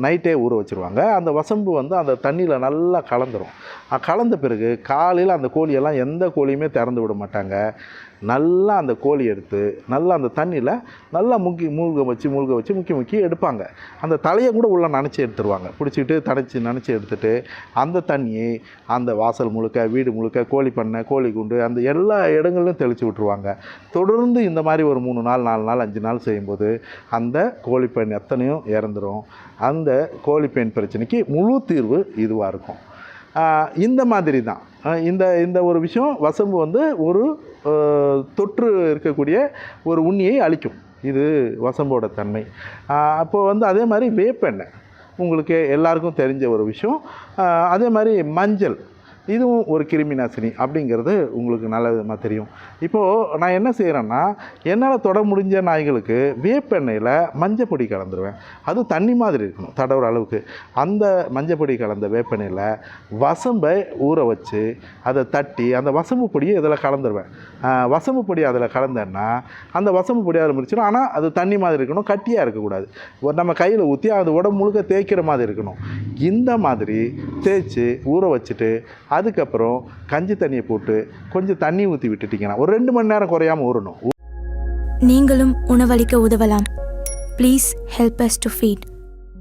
நைட்டே ஊற வச்சுருவாங்க. அந்த வசம்பு வந்து அந்த தண்ணியில் நல்லா கலந்துரும். கலந்த பிறகு காலையில் அந்த கோழியெல்லாம் எந்த கோழியுமே திறந்து விட மாட்டாங்க. நல்லா அந்த கோழி எடுத்து நல்லா அந்த தண்ணியில் நல்லா மூழ்க வச்சு முக்கி எடுப்பாங்க. அந்த தலையை கூட உள்ளே நனைச்சி எடுத்துருவாங்க. பிடிச்சிக்கிட்டு நனைச்சி எடுத்துகிட்டு அந்த தண்ணியை அந்த வாசல் முழுக்க, வீடு முழுக்க, கோழி பண்ணை, கோழி குண்டு, அந்த எல்லா இடங்கள்லையும் தெளித்து விட்ருவாங்க. தொடர்ந்து இந்த மாதிரி ஒரு 3 நாள், 4 நாள், 5 நாள் செய்யும்போது அந்த கோழிப்பெண் எத்தனையும் இறந்துடும். அந்த கோழிப்பெண் பிரச்சனைக்கு முழு தீர்வு இதுவாக இருக்கும். இந்த மாதிரி தான் இந்த ஒரு விஷயம். வசம்பு வந்து ஒரு தொற்று இருக்கக்கூடிய ஒரு உண்ணியை அழிக்கும். இது வசம்போட தன்மை. அப்போது வந்து அதே மாதிரி வேப்பெண்ணெய் உங்களுக்கு எல்லாருக்கும் தெரிஞ்ச ஒரு விஷயம். அதே மாதிரி மஞ்சள், இதுவும் ஒரு கிருமி நாசினி அப்படிங்கிறது உங்களுக்கு நல்ல விதமாக தெரியும். இப்போது நான் என்ன செய்கிறேன்னா, என்னால் தொட முடிஞ்ச நாய்களுக்கு வேப்பெண்ணெயில் மஞ்சள் பொடி கலந்துருவேன். அது தண்ணி மாதிரி இருக்கணும் தடவுற அளவுக்கு. அந்த மஞ்சள் பொடி கலந்த வேப்பெண்ணெயில் வசம்பை ஊற வச்சு அதை தட்டி அந்த வசம்பு பொடியை இதில் கலந்துருவேன். வசம்பு பொடி அதில் கலந்தேன்னா அந்த வசம்பு பொடி அதில் முடிச்சிடும். ஆனால் அது தண்ணி மாதிரி இருக்கணும், கட்டியாக இருக்கக்கூடாது. நம்ம கையில் ஊற்றி அது உடம்பு முழுக்க தேய்க்கிற மாதிரி இருக்கணும். இந்த மாதிரி தேய்ச்சி ஊற வச்சுட்டு அதுக்கப்புறம் கஞ்சி தண்ணியை போட்டு கொஞ்சம் தண்ணி ஊற்றி விட்டுட்டிங்கன்னா ஒரு 2 மணி நேரம் குறையாமல் ஊறணும். நீங்களும் உணவளிக்க உதவலாம். Please help us to feet.